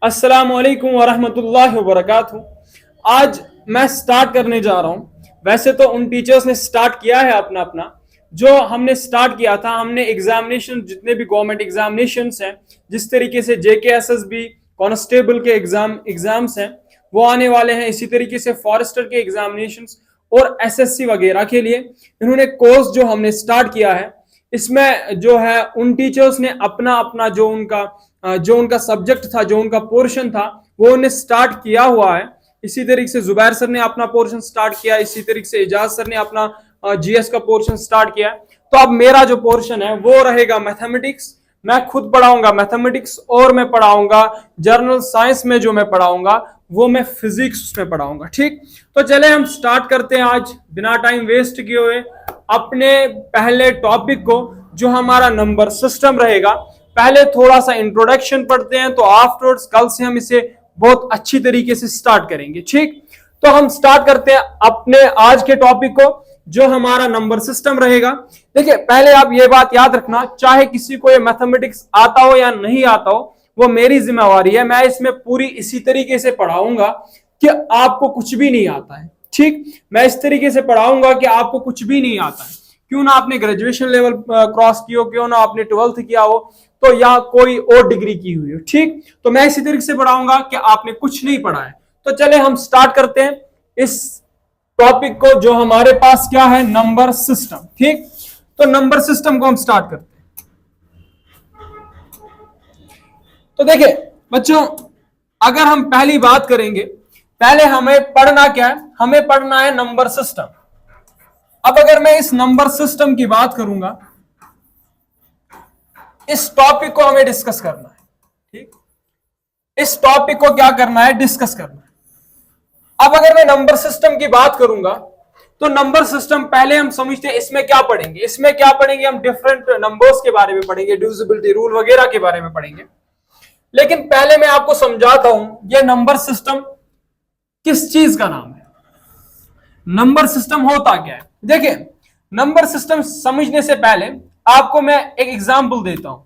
अस्सलाम वालेकुम वरहमतुल्लाहि वबरकातुहू। आज मैं स्टार्ट करने जा रहा हूँ। वैसे तो उन टीचर्स ने स्टार्ट किया है अपना अपना, जो हमने स्टार्ट किया था। हमने एग्जामिनेशन, जितने भी गवर्नमेंट एग्जामिनेशंस हैं, जिस तरीके से JK SSB कांस्टेबल के एग्जाम्स हैं वो आने वाले हैं, इसी तरीके से फॉरेस्टर के एग्जामिनेशंस और SSC वगैरह के लिए इन्होंने कोर्स जो हमने स्टार्ट किया है, इसमें जो है उन टीचर्स ने अपना अपना जो उनका सब्जेक्ट था, जो उनका पोर्शन था, वो उन्हें स्टार्ट किया हुआ है। इसी तरीके से जुबैर सर ने अपना पोर्शन स्टार्ट किया, इसी तरीके से एजाज सर ने अपना GS का पोर्शन स्टार्ट किया। तो अब मेरा जो पोर्शन है वो रहेगा मैथमेटिक्स। मैं खुद पढ़ाऊंगा मैथमेटिक्स और मैं पढ़ाऊंगा जर्नल साइंस में, जो मैं पढ़ाऊंगा वो मैं फिजिक्स में पढ़ाऊंगा। ठीक, तो चले हम स्टार्ट करते हैं आज बिना टाइम वेस्ट किए हुए अपने पहले टॉपिक को, जो हमारा नंबर सिस्टम रहेगा। पहले थोड़ा सा इंट्रोडक्शन पढ़ते हैं, तो आफ्टरवर्ड्स कल से हम इसे बहुत अच्छी तरीके से स्टार्ट करेंगे। ठीक, तो हम स्टार्ट करते हैं अपने आज के टॉपिक को, जो हमारा नंबर सिस्टम रहेगा। देखिए, पहले आप ये बात याद रखना, चाहे किसी को ये मैथमेटिक्स आता हो या नहीं आता हो, वो मेरी जिम्मेवारी है। मैं इसमें पूरी इसी तरीके से पढ़ाऊंगा कि आपको कुछ भी नहीं आता है। ठीक, मैं इस तरीके से पढ़ाऊंगा कि आपको कुछ भी नहीं आता है। क्यों ना आपने ग्रेजुएशन लेवल क्रॉस किया हो, क्यों ना आपने 12th किया हो, तो या कोई और डिग्री की हुई हो। ठीक, तो मैं इसी तरीके से पढ़ाऊंगा कि आपने कुछ नहीं पढ़ा है। तो चले हम स्टार्ट करते हैं इस टॉपिक को, जो हमारे पास क्या है, नंबर सिस्टम। ठीक, तो नंबर सिस्टम को हम स्टार्ट करते हैं। तो देखिए बच्चों, अगर हम पहली बात करेंगे, पहले हमें पढ़ना क्या है, हमें पढ़ना है नंबर सिस्टम। अब अगर मैं इस नंबर सिस्टम की बात करूंगा, इस टॉपिक को हमें डिस्कस करना है। ठीक, इस टॉपिक को क्या करना है, डिस्कस करना है। अब अगर मैं नंबर सिस्टम की बात करूंगा, तो नंबर सिस्टम पहले हम समझते हैं इसमें क्या पढ़ेंगे। इसमें क्या पढ़ेंगे, हम डिफरेंट नंबर्स के बारे में पढ़ेंगे, डिविजिबिलिटी रूल वगैरह के बारे में पढ़ेंगे। लेकिन पहले मैं आपको समझाता हूं यह नंबर सिस्टम किस चीज का नाम है, नंबर सिस्टम होता क्या है। देखिए, नंबर सिस्टम समझने से पहले आपको मैं एक एग्जांपल देता हूं।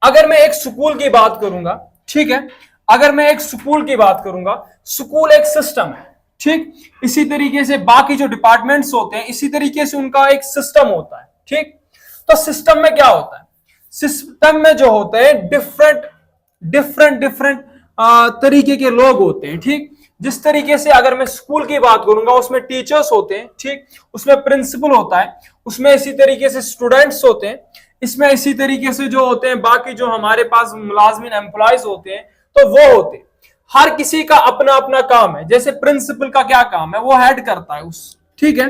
अगर मैं एक स्कूल की बात करूंगा, ठीक है, अगर मैं एक स्कूल की बात करूंगा, स्कूल एक सिस्टम है। ठीक, इसी तरीके से बाकी जो डिपार्टमेंट्स होते हैं, इसी तरीके से उनका एक सिस्टम होता है। ठीक, तो सिस्टम में क्या होता है, सिस्टम में जो होते हैं डिफरेंट तरीके के लोग होते हैं। ठीक, जिस तरीके से अगर मैं स्कूल की बात करूंगा, उसमें टीचर्स होते हैं। ठीक, उसमें प्रिंसिपल होता है, उसमें इसी तरीके से स्टूडेंट्स होते हैं, इसमें इसी तरीके से जो होते हैं बाकी जो हमारे पास मुलाजमिन एम्प्लॉयज होते हैं, तो वो होते हैं। हर किसी का अपना अपना काम है। जैसे प्रिंसिपल का क्या काम है, वो हेड करता है उस, ठीक है।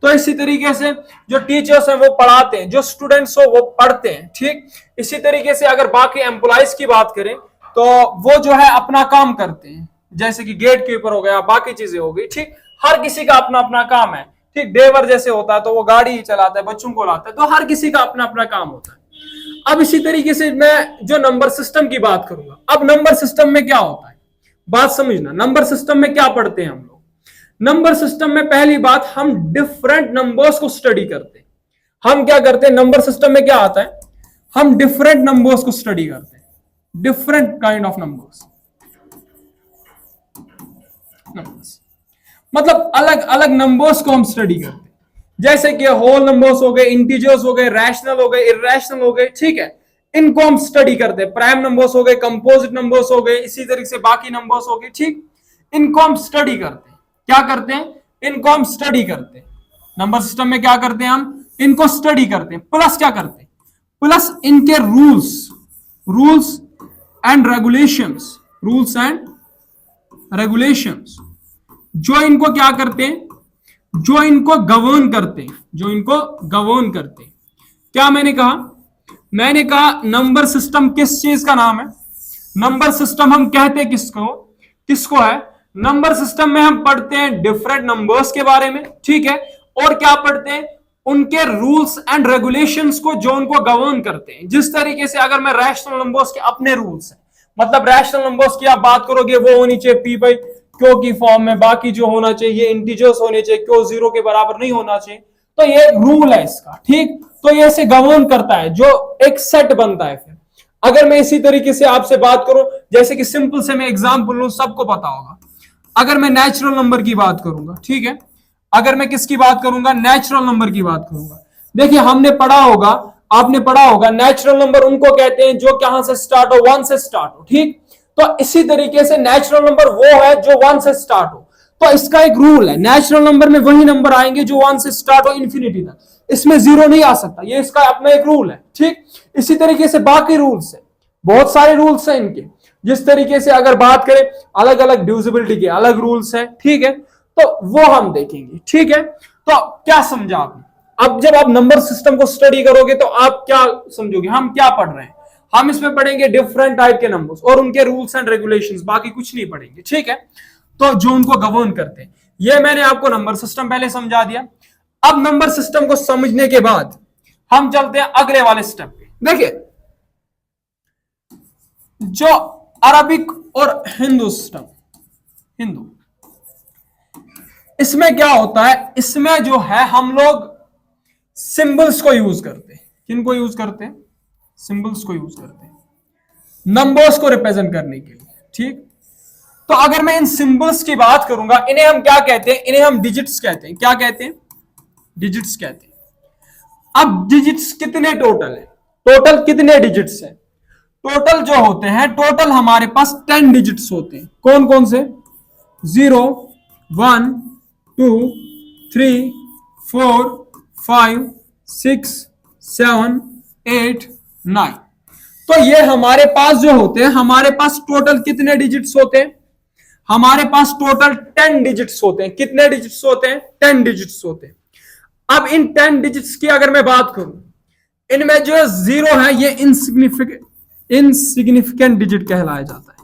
तो इसी तरीके से जो टीचर्स हैं वो पढ़ाते हैं, जो स्टूडेंट्स हो वो पढ़ते हैं। ठीक, इसी तरीके से अगर बाकी एम्प्लॉयज की बात करें, तो वो जो है अपना काम करते हैं, जैसे कि गेट कीपर हो गया, बाकी चीजें हो गई। ठीक, हर किसी का अपना अपना काम है। ठीक, ड्राइवर जैसे होता है तो वो गाड़ी चलाता है, बच्चों को लाता है, तो हर किसी का अपना अपना काम होता है। अब इसी तरीके से मैं जो नंबर सिस्टम की बात करूंगा, अब नंबर सिस्टम में क्या होता है, बात समझना। नंबर सिस्टम में क्या पढ़ते हैं हम लोग, नंबर सिस्टम में पहली बात हम डिफरेंट नंबर्स को स्टडी करते हैं। हम क्या करते हैं, नंबर सिस्टम में क्या आता है, हम डिफरेंट नंबर्स को स्टडी करते हैं, डिफरेंट काइंड ऑफ नंबर्स। मतलब अलग अलग नंबर्स को हम स्टडी करते हैं, जैसे कि होल नंबर्स हो गए, इंटीजर्स हो गए, रैशनल हो गए, इरैशनल हो गए। ठीक है, इनको हम स्टडी करते हैं। प्राइम नंबर्स हो गए, कंपोजिट नंबर्स हो गए, इसी तरीके से बाकी नंबर्स हो गए। ठीक, इनको हम स्टडी करते हैं। क्या करते हैं, इनको हम स्टडी करते हैं। नंबर सिस्टम में क्या करते हैं, हम इनको स्टडी करते हैं। प्लस क्या करते हैं, प्लस इनके रूल्स एंड रेगुलेशंस जो इनको क्या करते हैं, जो इनको गवर्न करते हैं, क्या मैंने कहा नंबर सिस्टम किस चीज का नाम है, नंबर सिस्टम हम कहते हैं किसको है। नंबर सिस्टम में हम पढ़ते हैं डिफरेंट नंबर्स के बारे में। ठीक है, और क्या पढ़ते हैं, उनके रूल्स एंड रेगुलेशंस को, जो उनको गवर्न करते हैं। जिस तरीके से अगर मैं रैशनल नंबर्स के अपने रूल्स हैं, मतलब रैशनल नंबर्स की आप बात करोगे, वो होनी चाहिए पी बाई क्यू की फॉर्म में, बाकी जो होना चाहिए इंटीजर्स होने चाहिए, क्यू 0 के बराबर नहीं होना चाहिए। तो ये एक रूल है इसका। ठीक, तो ये इसे गवर्न करता है, जो एक सेट बनता है। फिर अगर मैं इसी तरीके से आपसे बात करूं जैसे कि सिंपल से मैं एग्जाम्पल लूं, सबको पता होगा। अगर मैं नेचुरल नंबर की बात करूंगा, ठीक है, अगर मैं किसकी बात करूंगा, नेचुरल नंबर की बात करूंगा। देखिए हमने पढ़ा होगा, आपने पढ़ा होगा, नेचुरल नंबर उनको कहते हैं जो कहां से स्टार्ट हो, वन से स्टार्ट हो, ठीक। तो इसी तरीके से नेचुरल नंबर वो है जो वन से स्टार्ट हो। तो इसका एक रूल है, नेचुरल नंबर में वही नंबर आएंगे जो वन से स्टार्ट हो इंफिनिटी तक, इसमें जीरो नहीं आ सकता, ये इसका अपना एक रूल है, ठीक। इसी तरीके से बाकी रूल्स है, बहुत सारे रूल्स हैं इनके। जिस तरीके से अगर बात करें अलग अलग डिविजिबिलिटी के अलग रूल्स हैं, ठीक है, तो वो हम देखेंगे, ठीक है। तो क्या समझा आपने? अब जब आप नंबर सिस्टम को स्टडी करोगे तो आप क्या समझोगे, हम क्या पढ़ रहे हैं? हम इसमें पढ़ेंगे डिफरेंट टाइप के नंबर्स और उनके रूल्स एंड रेगुलेशंस, बाकी कुछ नहीं पढ़ेंगे, ठीक है। तो जो उनको गवर्न करते हैं, ये मैंने आपको नंबर सिस्टम पहले समझा दिया। अब नंबर सिस्टम को समझने के बाद हम चलते हैं अगले वाले स्टेप पे। देखिए जो अरबिक और हिंदू सिस्टम, हिंदू, इसमें क्या होता है, इसमें जो है हम लोग सिंबल्स को यूज करते हैं। किनको यूज करते हैं? सिंबल्स को यूज करते हैं नंबर्स को रिप्रेजेंट करने के लिए, ठीक। तो अगर मैं इन सिंबल्स की बात करूंगा, इन्हें हम क्या कहते हैं? इन्हें हम डिजिट्स कहते हैं। क्या कहते हैं? डिजिट्स कहते हैं। अब डिजिट्स कितने टोटल है? टोटल कितने डिजिट्स हैं? टोटल जो होते हैं, टोटल हमारे पास 10 डिजिट्स होते हैं। कौन कौन से? 0, 1, 2, 3, 4, 5, 6, 7, 8, 9। तो ये हमारे पास जो होते हैं, हमारे पास टोटल कितने डिजिट्स होते हैं? हमारे पास टोटल 10 डिजिट्स होते हैं। कितने डिजिट्स होते हैं? 10 डिजिट्स होते हैं। अब इन 10 डिजिट्स की अगर मैं बात करूं, इनमें जो 0 है ये इनसिग्निफिकेंट डिजिट कहलाया जाता है,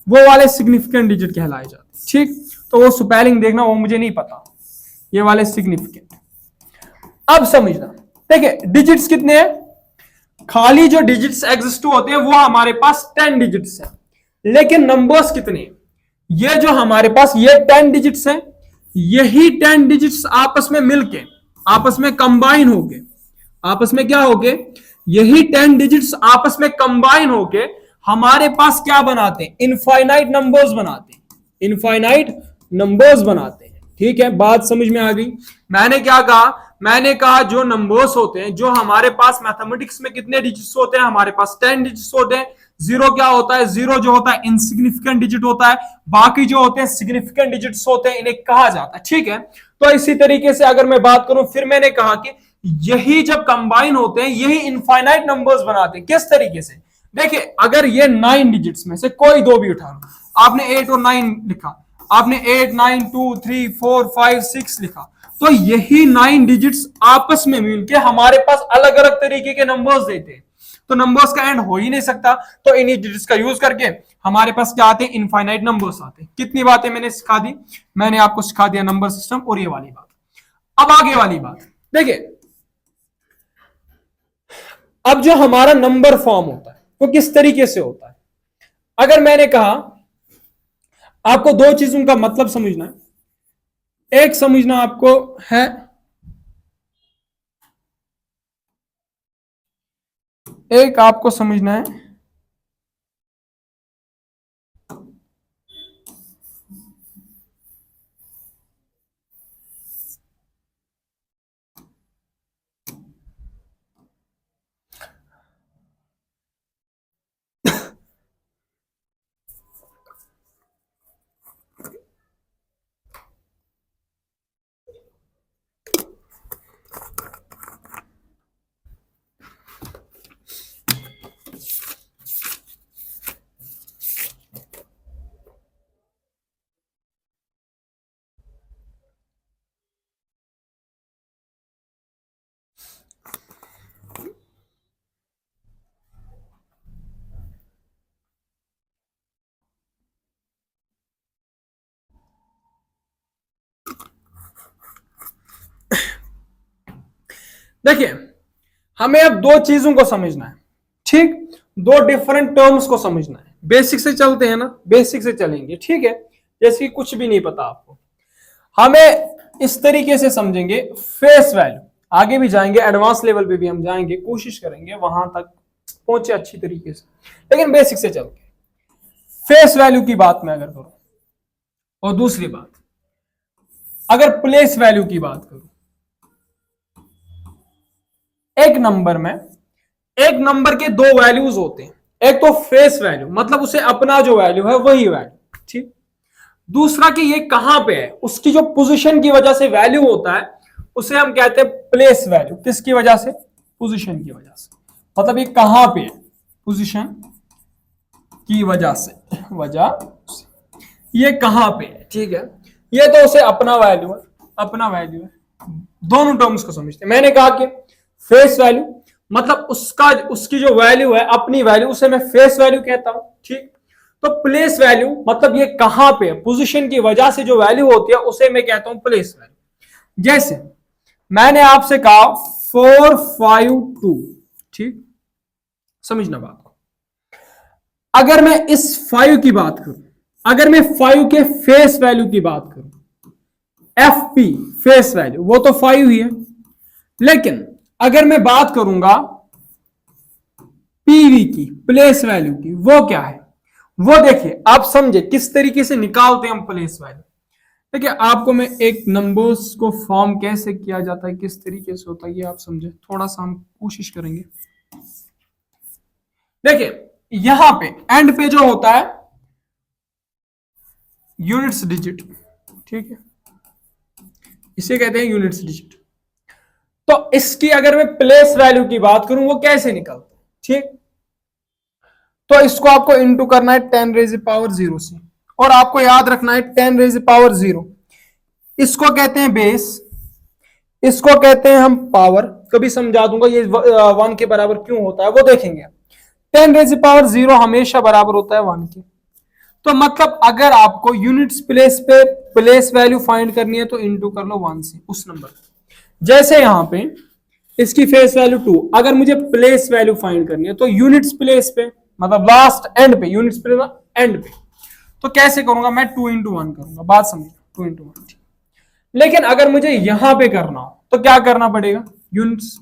वो वाले सिग्निफिकेंट डिजिट कहलाए जाते हैं, ठीक। तो वो स्पेलिंग देखना, वो मुझे नहीं पता, ये वाले सिग्निफिकेंट। अब समझना, देखिए डिजिट्स कितने हैं? खाली जो डिजिट्स एग्जिस्ट होते हैं वो हमारे पास 10 डिजिट्स हैं, लेकिन नंबर्स कितने हैं? ये जो हमारे पास ये 10 डिजिट्स हैं, यही 10 डिजिट्स आपस में मिलके, आपस में कंबाइन होके, आपस में क्या होके, यही 10 डिजिट्स आपस में कंबाइन होके हमारे पास क्या बनाते हैं? इनफाइनाइट नंबर्स बनाते हैं, इनफाइनाइट नंबर्स बनाते हैं, ठीक है। बात समझ में आ गई? मैंने क्या कहा? मैंने कहा जो नंबर्स होते हैं, जो हमारे पास मैथमेटिक्स में कितने डिजिट्स होते हैं? हमारे पास 10 डिजिट्स होते हैं। 0 क्या होता है? 0 जो होता है इनसिग्निफिकेंट डिजिट होता है, बाकी जो होते हैं सिग्निफिकेंट डिजिट्स होते हैं, इन्हें कहा जाता है, ठीक है। तो इसी तरीके से अगर मैं बात करूं, फिर मैंने कहा कि यही जब कंबाइन होते हैं, यही इनफाइनाइट नंबर्स बनाते हैं। किस तरीके से? देखिए अगर ये 9 डिजिट्स में से कोई दो भी उठा लो, आपने 8 और 9 लिखा, आपने 8, 9, 2, 3, 4, 5, 6 लिखा, तो यही 9 डिजिट्स आपस में मिलके हमारे पास अलग अलग तरीके के नंबर्स देते हैं। तो नंबर्स का एंड हो ही नहीं सकता, तो इन्हीं डिजिट्स का यूज करके हमारे पास क्या आते हैं? इनफाइनाइट नंबर्स आते हैं। कितनी बातें मैंने सिखा दी? मैंने आपको सिखा दिया नंबर सिस्टम और ये वाली बात। अब आगे वाली बात देखिए, अब जो हमारा नंबर फॉर्म होता है वो किस तरीके से होता है? अगर मैंने कहा आपको दो चीजों का मतलब समझना है, एक समझना आपको है, एक आपको समझना है देखिए हमें अब दो चीजों को समझना है, ठीक, दो डिफरेंट टर्म्स को समझना है। बेसिक से चलते हैं ना, बेसिक से चलेंगे, ठीक है। जैसे कि कुछ भी नहीं पता आपको, हमें इस तरीके से समझेंगे फेस वैल्यू, आगे भी जाएंगे एडवांस लेवल पे भी हम जाएंगे, कोशिश करेंगे वहां तक पहुंचे अच्छी तरीके से, लेकिन बेसिक से चलते फेस वैल्यू की बात मैं अगर करूं, और दूसरी बात अगर प्लेस वैल्यू की बात करूं, एक नंबर में, एक नंबर के दो वैल्यूज होते हैं, एक तो फेस वैल्यू मतलब उसे अपना जो वैल्यू है वही वैल्यू, ठीक। दूसरा कि ये कहां पे है, उसकी जो पोजीशन की वजह से वैल्यू होता है उसे हम कहते हैं प्लेस वैल्यू। किसकी वजह से? पोजीशन की वजह से, मतलब ये कहां पे है, पोजीशन की वजह से, ये कहां पे है, ठीक है। ये तो उसे अपना वैल्यू है, अपना वैल्यू है। दोनों टर्म्स को समझते हैं। मैंने कहा कि फेस वैल्यू मतलब उसका, उसकी जो वैल्यू है अपनी वैल्यू, उसे मैं फेस वैल्यू कहता हूं, ठीक। तो प्लेस वैल्यू मतलब ये कहां पे है, पोजीशन की वजह से जो वैल्यू होती है उसे मैं कहता हूं प्लेस वैल्यू। जैसे मैंने आपसे कहा 452, ठीक, समझना बात को। अगर मैं इस 5 की बात करूं, अगर मैं 5 के फेस वैल्यू की बात करूं, FP फेस वैल्यू वो तो 5 ही है, लेकिन अगर मैं बात करूंगा PV की, प्लेस वैल्यू की, वो क्या है, वो देखिए आप समझे किस तरीके से निकालते हैं हम प्लेस वैल्यू। देखिए आपको मैं एक नंबर्स को फॉर्म कैसे किया जाता है, किस तरीके से होता है, ये आप समझे, थोड़ा सा हम कोशिश करेंगे। देखिए यहां पे एंड पे जो होता है यूनिट्स डिजिट, ठीक है, इसे कहते हैं यूनिट्स डिजिट। तो इसकी अगर मैं प्लेस वैल्यू की बात करूं वो कैसे निकलता है, ठीक। तो इसको आपको इंटू करना है 10 रेज़ पावर 0 से, और आपको याद रखना है 10 रेज़ पावर 0 इसको कहते हैं बेस, इसको कहते हैं हम पावर। कभी समझा दूंगा ये 1 के बराबर क्यों होता है वो देखेंगे। 10 रेज़ पावर 0 हमेशा बराबर होता है 1 के। तो मतलब अगर आपको यूनिट्स प्लेस पे प्लेस वैल्यू फाइंड करनी है तो इंटू कर लो 1 से उस नंबर। जैसे यहां पे इसकी फेस वैल्यू 2, अगर मुझे प्लेस वैल्यू फाइंड करनी है तो यूनिट्स प्लेस पे मतलब लास्ट एंड पे, यूनिट्स प्लेस एंड पे, तो कैसे करूंगा मैं, 2 इंटू 1 करूंगा, बात समझ, 2 इंटू 1। लेकिन अगर मुझे यहां पे करना हो तो क्या करना पड़ेगा, यूनिट्स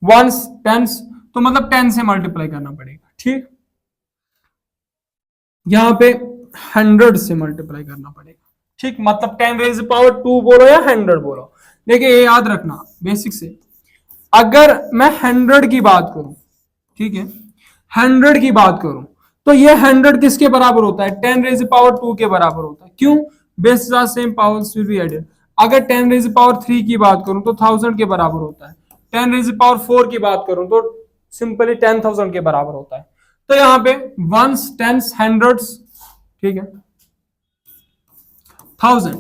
वंस टेंस, तो मतलब 10 से मल्टीप्लाई करना पड़ेगा, ठीक। यहां पे 100 से मल्टीप्लाई करना पड़ेगा, ठीक, मतलब 10 रेज़ पावर 2 बोलो या 100 बोलो। देखिए ये याद रखना बेसिक से, अगर मैं 100 की बात करूं, ठीक है, 100 की बात करूं तो ये 100 किसके बराबर होता है, 10 रेज़ पावर 2 के बराबर होता है। क्यों? Base are same, powers will be added. अगर 10 रेज़ पावर 3 की बात करूं तो 1000 के बराबर होता है। 10 रेज़ पावर 4 की बात करूं तो सिंपली 10,000 के बराबर होता है। तो यहां पे वंस, टेंस, हंड्रेड्स, ठीक है, 1000,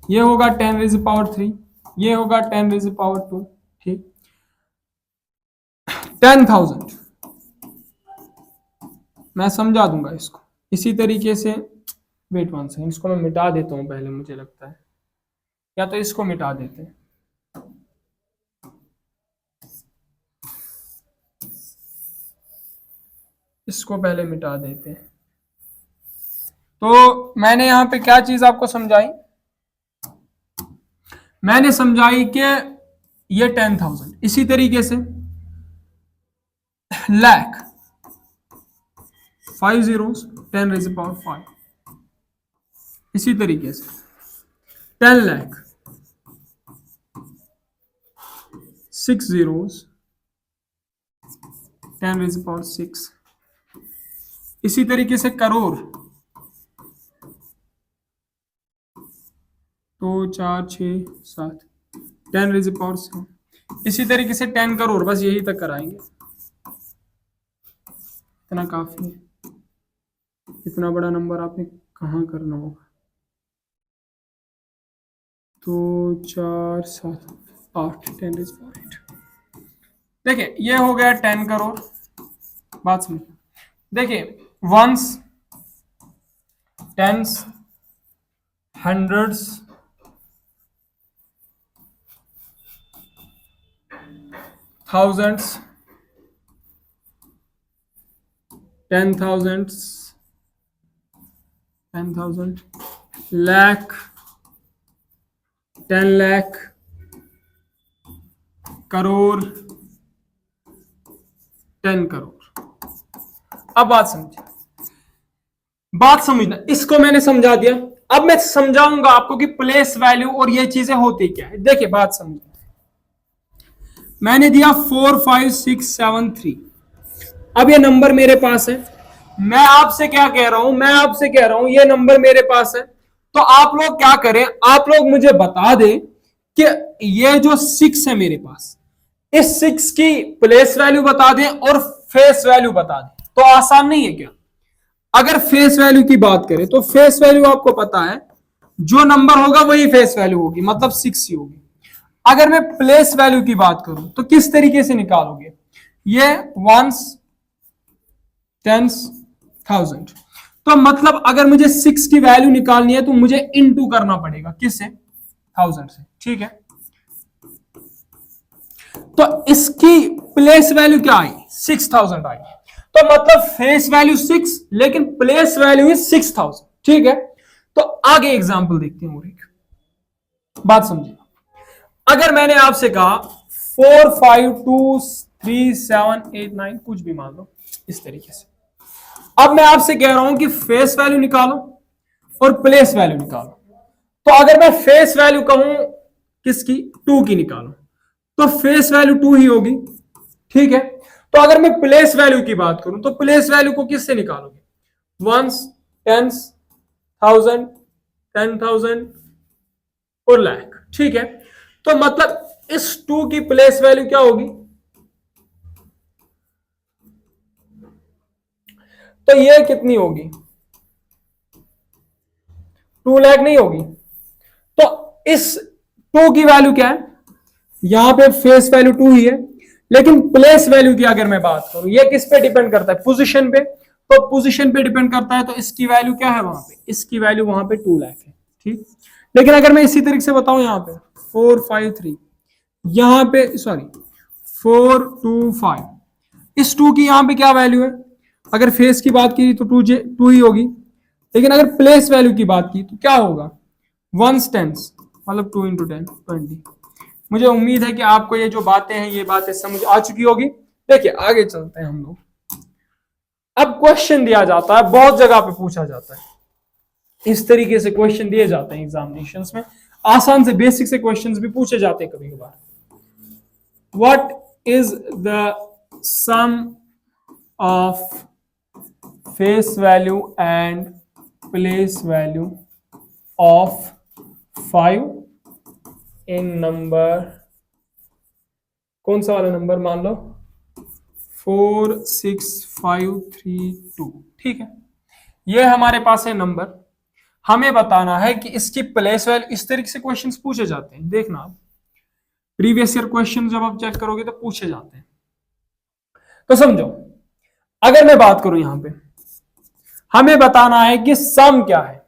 ये होगा 10 रेज़ पावर 3, ये होगा 10 रेज़ पावर 2, ठीक, 10,000। मैं समझा दूंगा इसको इसी तरीके से। वेट 1 सेकंड, इसको मैं मिटा देता हूं पहले, मुझे लगता है, या तो इसको मिटा देते हैं। इसको पहले मिटा देते हैं। तो मैंने यहां पे क्या चीज आपको समझाई, मैंने समझाई कि ये 10,000, इसी तरीके से लाख, 5 zeros, 10 रेज़ पावर 5, इसी तरीके से 10 लाख, 6 zeros, 10 रेज़ पावर 6, इसी तरीके से करोड़, 2 4 6 7, 10 रेज़ पावर 7, इसी तरीके से 10 करोड़, बस यही तक कराएंगे, इतना काफी है। इतना बड़ा नंबर आपने कहाँ करना होगा, तो 4 7 8, 10 रेज़ पावर 8। देखिए ये हो गया 10 करोड़, बात समझ। देखिए ones, tens, hundreds, thousands, 10,000, 10,000, lakh, 10 lakh, crore, 10 crore. अब बात समझिए, बात समझना, इसको मैंने समझा दिया। अब मैं समझाऊंगा आपको कि प्लेस वैल्यू और ये चीजें होती क्या है। देखिए बात समझिए, मैंने दिया 45673। अब ये नंबर मेरे पास है, मैं आपसे क्या कह रहा हूं, मैं आपसे कह रहा हूं ये नंबर मेरे पास है। तो आप लोग क्या करें, आप लोग मुझे बता दें कि ये जो 6 है मेरे पास, इस 6 की प्लेस वैल्यू बता दें और फेस वैल्यू बता दें। तो आसान नहीं है क्या? अगर फेस वैल्यू की बात करें तो फेस वैल्यू आपको पता है, जो नंबर होगा वही फेस वैल्यू होगी, मतलब 6 ही होगी। अगर मैं प्लेस वैल्यू की बात करूं तो किस तरीके से निकालोगे, ये वंस, टेंस, थाउजेंड। तो मतलब अगर मुझे 6 की वैल्यू निकालनी है तो मुझे इनटू करना पड़ेगा, किससे? 1000 से, ठीक है। तो इसकी प्लेस वैल्यू क्या आई? 6000 आई। तो मतलब फेस वैल्यू 6 लेकिन प्लेस वैल्यू इज 6000, ठीक है। तो आगे एग्जांपल देखते हैं और एक बात समझिए। अगर मैंने आपसे कहा 4523789, कुछ भी मान लो इस तरीके से, अब मैं आपसे कह रहा हूं कि फेस वैल्यू निकालो और प्लेस वैल्यू निकालो। तो अगर मैं फेस वैल्यू कहूं किसकी, 2 की निकालो, तो फेस वैल्यू 2 ही होगी, ठीक है। तो अगर मैं प्लेस वैल्यू की बात करूं तो प्लेस वैल्यू को किससे निकालोगे? वंस, टेंस, 1000, 10,000 और लाख, ठीक है। तो मतलब इस 2 की प्लेस वैल्यू क्या होगी? तो ये कितनी होगी? 2 लाख नहीं होगी। तो इस 2 की वैल्यू क्या है? यहां पे फेस वैल्यू 2 ही है, लेकिन प्लेस वैल्यू की अगर मैं बात करूं, ये किस पे डिपेंड करता है? पोजीशन पे। तो पोजीशन पे डिपेंड करता है, तो इसकी वैल्यू क्या है वहां पे? इसकी वैल्यू वहां पे 2 लाख है, ठीक। लेकिन अगर मैं इसी तरीके से बताऊं, यहां पे 453, यहां पे सॉरी 425, इस 2 की यहां पे क्या वैल्यू है? अगर फेस की बात की तो 2 ही होगी, लेकिन अगर प्लेस वैल्यू की बात की तो क्या होगा? वंस, टेंस, मतलब 2 इंटू 10, 20। मुझे उम्मीद है कि आपको ये जो बातें हैं ये बातें समझ आ चुकी होगी। देखिए आगे चलते हैं हम लोग। अब क्वेश्चन दिया जाता है, बहुत जगह पे पूछा जाता है, इस तरीके से क्वेश्चन दिए जाते हैं एग्जामिनेशंस में। आसान से बेसिक से क्वेश्चंस भी पूछे जाते हैं कभी कभार। What is the sum of face value and place value of 5 in number, कौन सा वाला नंबर? मान लो 46532, ठीक है। ये हमारे पास है नंबर, हमें बताना है कि इसकी प्लेस वैल्यू। इस तरीके से क्वेश्चंस पूछे जाते हैं, देखना आप प्रीवियस ईयर क्वेश्चन जब आप चेक करोगे तो पूछे जाते हैं। तो समझो, अगर मैं बात करूं यहां पे, हमें बताना है कि सम क्या है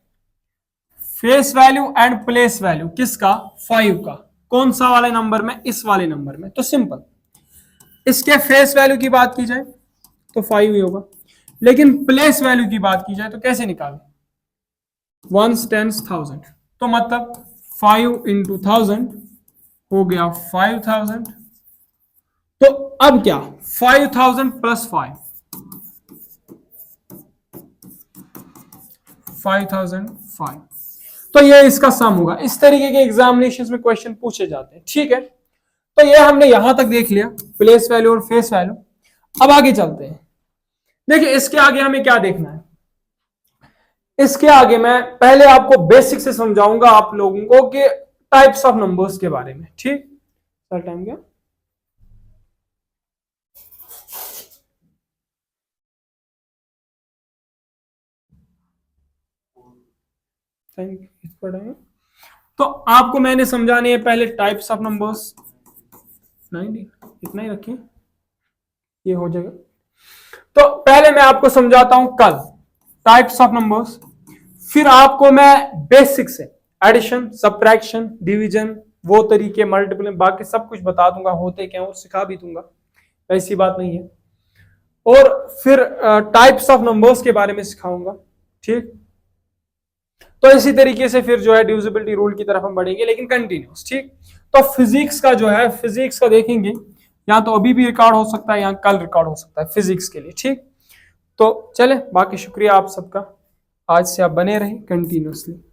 face value and place value किसका? 5 का। कौन सा वाले नंबर में? इस वाले नंबर में। तो सिंपल, इसके फेस वैल्यू की बात की जाए तो 5 ही होगा, लेकिन प्लेस वैल्यू की बात की जाए तो कैसे निकालें? Ones, tens, 1000। तो मतलब 5 इंटू 1000 हो गया 5000। तो अब क्या? 5000 प्लस 5, 5005। तो ये इसका सम होगा। इस तरीके के एग्जामिनेशंस में क्वेश्चन पूछे जाते हैं, ठीक है। तो ये हमने यहां तक देख लिया, प्लेस वैल्यू और फेस वैल्यू। अब आगे चलते हैं। देखिए इसके आगे हमें क्या देखना है, इसके आगे मैं पहले आपको बेसिक से समझाऊंगा आप लोगों को कि टाइप्स ऑफ नंबर्स के बारे में, ठीक। सर टाइम क्या? तो आपको मैंने समझाने है पहले टाइप्स ऑफ नंबर्स। नहीं, इतना ही रखिए, ये हो जाएगा। तो पहले मैं आपको समझाता हूं कल टाइप्स ऑफ नंबर्स, फिर आपको मैं बेसिक से एडिशन, सब्ट्रैक्शन, डिवीजन, वो तरीके, मल्टीपल, बाकी सब कुछ बता दूंगा होते क्या और सिखा भी दूंगा, ऐसी बात नहीं है। और फिर टाइप्स ऑफ नंबर्स के बारे में सिखाऊंगा, ठीक। तो इसी तरीके से फिर जो है डिविजिबिलिटी रूल की तरफ हम बढ़ेंगे, लेकिन कंटिन्यूस, ठीक। तो फिजिक्स का जो है, फिजिक्स का देखेंगे, या तो अभी भी रिकॉर्ड हो सकता है या कल रिकॉर्ड हो सकता है फिजिक्स के लिए, ठीक। तो चले, बाकी शुक्रिया आप सबका। आज से आप बने रहें कंटिन्यूसली।